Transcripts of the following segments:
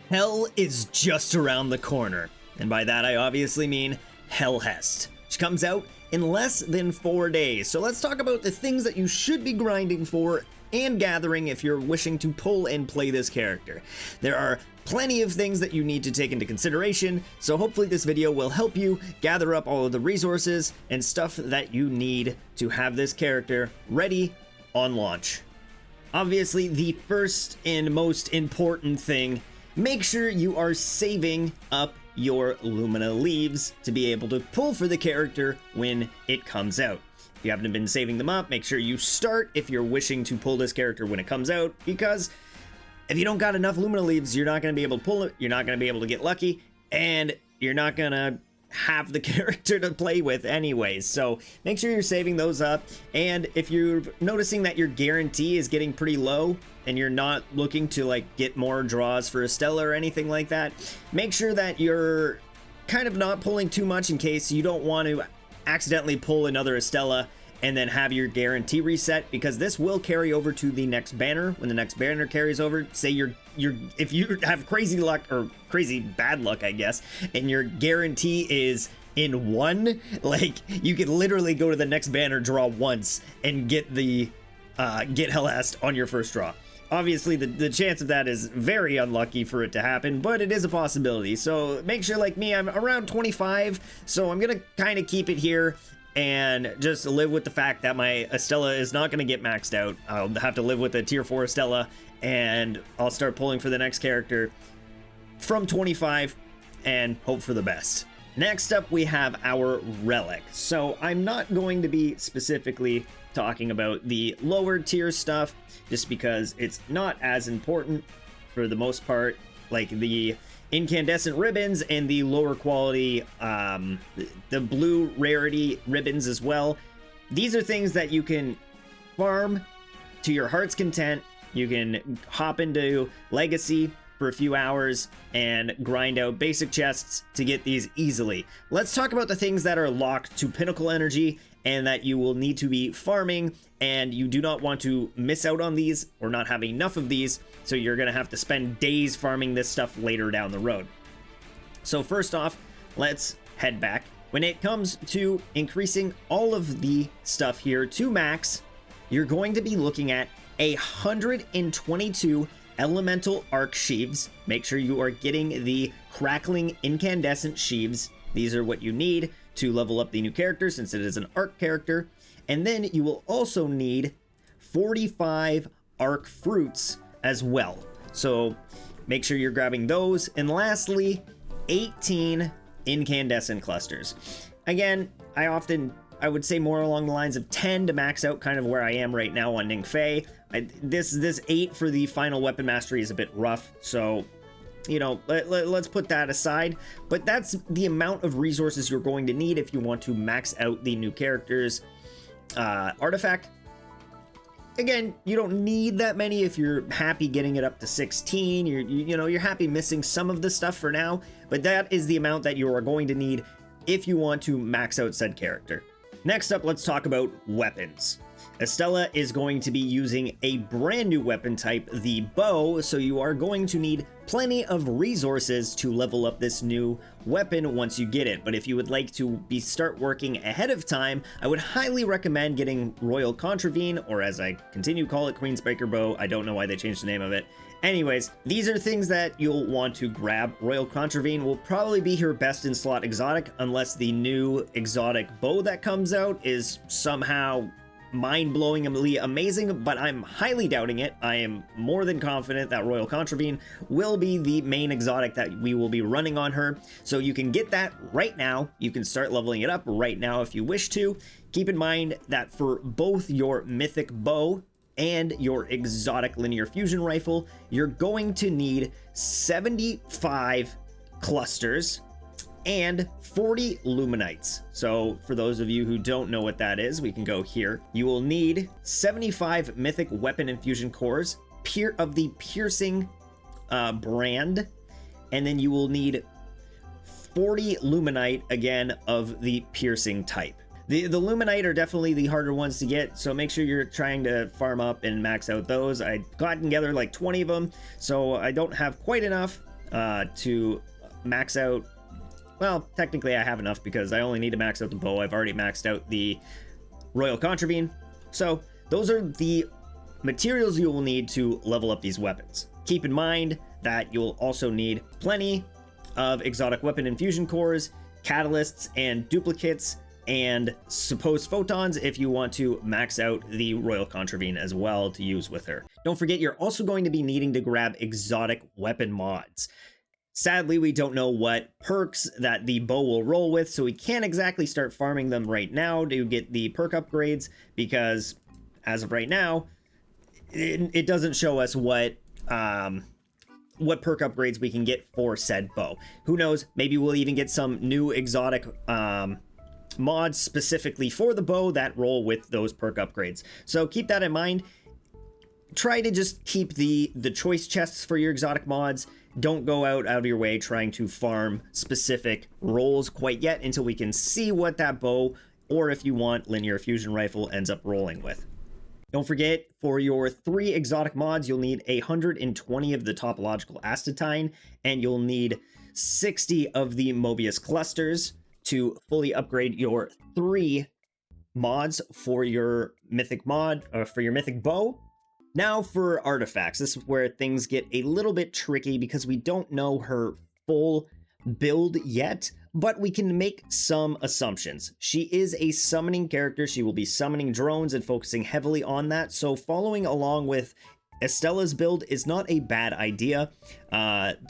Hell is just around the corner, and by that I obviously mean Helhest, which comes out in less than 4 days. So let's talk about the things that you should be grinding for and gathering if you're wishing to pull and play this character. There are plenty of things that you need to take into consideration, so hopefully this video will help you gather up all of the resources and stuff that you need to have this character ready on launch. Obviously, the first and most important thing, make sure you are saving up your Lumina leaves to be able to pull for the character when it comes out. If you haven't been saving them up, make sure you start if you're wishing to pull this character when it comes out, because if you don't got enough Lumina leaves, you're not going to be able to pull it, you're not going to be able to get lucky, and you're not going to have the character to play with anyways. So make sure you're saving those up, and if you're noticing that your guarantee is getting pretty low and you're not looking to like get more draws for Estella or anything like that, make sure that you're kind of not pulling too much in case you don't want to accidentally pull another Estella and then have your guarantee reset, because this will carry over to the next banner. When the next banner carries over, say if you have crazy luck, or crazy bad luck I guess, and your guarantee is in 1, like you could literally go to the next banner, draw once, and get the get Helhest on your first draw. Obviously the chance of that is very unlucky for it to happen, but it is a possibility. So make sure, like me, I'm around 25, so I'm gonna kind of keep it here and just live with the fact that my Estella is not going to get maxed out. I'll have to live with a tier 4 Estella, and I'll start pulling for the next character from 25 and hope for the best. Next up, we have our Relic. So I'm not going to be specifically talking about the lower tier stuff, just because it's not as important for the most part, like the incandescent ribbons and the lower quality the blue rarity ribbons as well. These are things that you can farm to your heart's content. You can hop into legacy for a few hours and grind out basic chests to get these easily. Let's talk about the things that are locked to pinnacle energy and that you will need to be farming, and you do not want to miss out on these or not have enough of these, so you're gonna have to spend days farming this stuff later down the road. So first off, let's head back. When it comes to increasing all of the stuff here to max, you're going to be looking at 122 elemental arc sheaves. Make sure you are getting the crackling incandescent sheaves. These are what you need to level up the new character, since it is an arc character. And then you will also need 45 arc fruits as well. So make sure you're grabbing those. And lastly, 18 incandescent clusters. Again, I would say more along the lines of 10 to max out, kind of where I am right now on Ningfei. This 8 for the final weapon mastery is a bit rough, so you know, let's put that aside. But that's the amount of resources you're going to need if you want to max out the new character's artifact. Again, you don't need that many if you're happy getting it up to 16. You're happy missing some of the stuff for now, but that is the amount that you are going to need if you want to max out said character. Next up, let's talk about weapons. Estella is going to be using a brand new weapon type, the bow, so you are going to need plenty of resources to level up this new weapon once you get it. But if you would like to start working ahead of time, I would highly recommend getting Royal Contravene, or as I continue to call it, Queen's Breaker Bow. I don't know why they changed the name of it. Anyways, these are things that you'll want to grab. Royal Contravene will probably be your best in slot exotic, unless the new exotic bow that comes out is somehow mind-blowingly amazing, but I'm highly doubting it. I am more than confident that Royal Contravene will be the main exotic that we will be running on her. So you can get that right now. You can start leveling it up right now if you wish to. Keep in mind that for both your mythic bow and your exotic linear fusion rifle, you're going to need 75 clusters and 40 Luminites. So for those of you who don't know what that is, we can go here. You will need 75 mythic weapon infusion cores of the piercing brand, and then you will need 40 Luminite, again, of the piercing type. The Luminite are definitely the harder ones to get, so make sure you're trying to farm up and max out those. I got together like 20 of them, so I don't have quite enough to max out. Well, technically I have enough because I only need to max out the bow. I've already maxed out the Royal Contravene. So those are the materials you will need to level up these weapons. Keep in mind that you'll also need plenty of exotic weapon infusion cores, catalysts, and duplicates, and supposed photons if you want to max out the Royal Contravene as well to use with her. Don't forget, you're also going to be needing to grab exotic weapon mods. Sadly, we don't know what perks that the bow will roll with, so we can't exactly start farming them right now to get the perk upgrades, because as of right now, it doesn't show us what perk upgrades we can get for said bow. Who knows, maybe we'll even get some new exotic mods specifically for the bow that roll with those perk upgrades. So keep that in mind. Try to just keep the choice chests for your exotic mods. Don't go out of your way trying to farm specific rolls quite yet until we can see what that bow, or if you want, linear fusion rifle ends up rolling with. Don't forget, for your 3 exotic mods, you'll need 120 of the topological astatine, and you'll need 60 of the Mobius clusters to fully upgrade your 3 mods for your mythic mod, or for your mythic bow. Now for artifacts. This is where things get a little bit tricky because we don't know her full build yet, but we can make some assumptions. She is a summoning character. She will be summoning drones and focusing heavily on that. So following along with Estella's build is not a bad idea.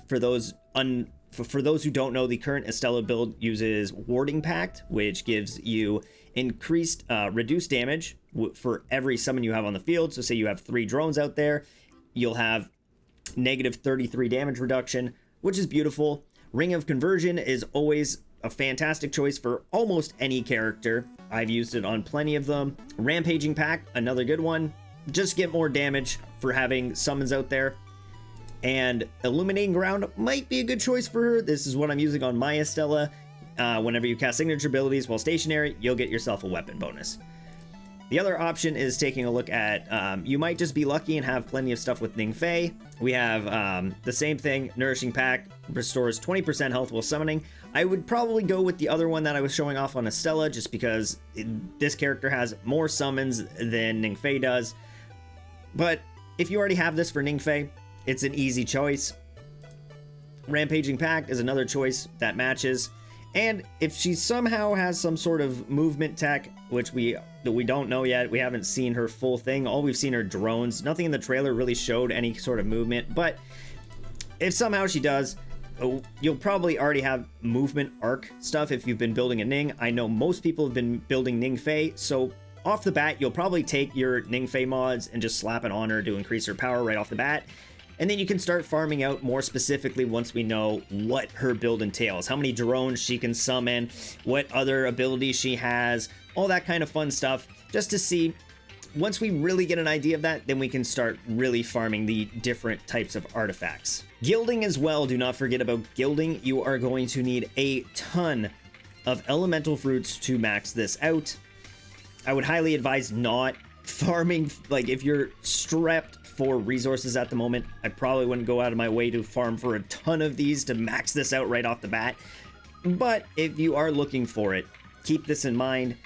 For those who don't know, the current Estella build uses Warding Pact, which gives you increased reduced damage for every summon you have on the field. So say you have 3 drones out there, you'll have negative 33 damage reduction, which is beautiful. Ring of Conversion is always a fantastic choice for almost any character. I've used it on plenty of them. Rampaging Pact, another good one. Just get more damage for having summons out there. And Illuminating Ground might be a good choice for her. This is what I'm using on my Estella. Whenever you cast signature abilities while stationary, you'll get yourself a weapon bonus. The other option is taking a look at, you might just be lucky and have plenty of stuff with Ning Fei. We have the same thing, Nourishing Pact, restores 20% health while summoning. I would probably go with the other one that I was showing off on Estella, just because this character has more summons than Ning Fei does. But if you already have this for Ning Fei, it's an easy choice. Rampaging Pact is another choice that matches. And if she somehow has some sort of movement tech, which we don't know yet, we haven't seen her full thing. All we've seen are drones. Nothing in the trailer really showed any sort of movement. But if somehow she does, you'll probably already have movement arc stuff if you've been building a Ning. I know most people have been building Ning Fei, so off the bat, you'll probably take your Ning Fei mods and just slap it on her to increase her power right off the bat. And then you can start farming out more specifically once we know what her build entails, how many drones she can summon, what other abilities she has, all that kind of fun stuff, just to see. Once we really get an idea of that, then we can start really farming the different types of artifacts. Gilding as well, do not forget about gilding. You are going to need a ton of elemental fruits to max this out. I would highly advise not farming, like if you're strapped for resources at the moment, I probably wouldn't go out of my way to farm for a ton of these to max this out right off the bat. But if you are looking for it, keep this in mind.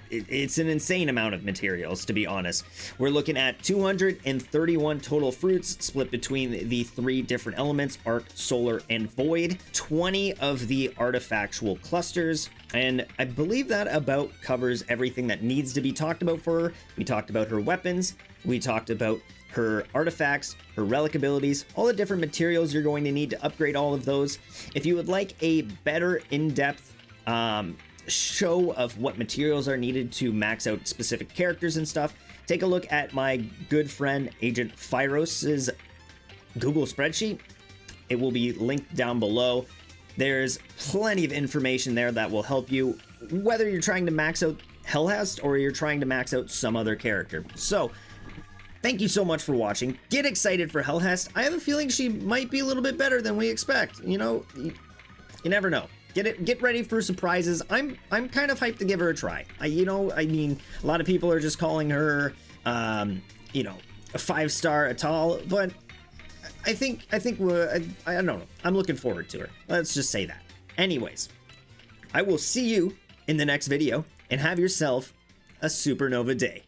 It's an insane amount of materials, to be honest. We're looking at 231 total fruits split between the 3 different elements, Arc, Solar, and Void, 20 of the artifactual clusters, and I believe that about covers everything that needs to be talked about for her. We talked about her weapons, we talked about her artifacts, her relic abilities, all the different materials you're going to need to upgrade all of those. If you would like a better in-depth show of what materials are needed to max out specific characters and stuff, take a look at my good friend Agent Phyros's Google spreadsheet. It will be linked down below. There's plenty of information there that will help you, whether you're trying to max out Helhest or you're trying to max out some other character. So thank you so much for watching. Get excited for Helhest. I have a feeling she might be a little bit better than we expect. You know, you never know. Get ready for surprises. I'm kind of hyped to give her a try. I mean, a lot of people are just calling her, a 5-star Atal, but I don't know. I'm looking forward to her. Let's just say that. Anyways, I will see you in the next video, and have yourself a supernova day.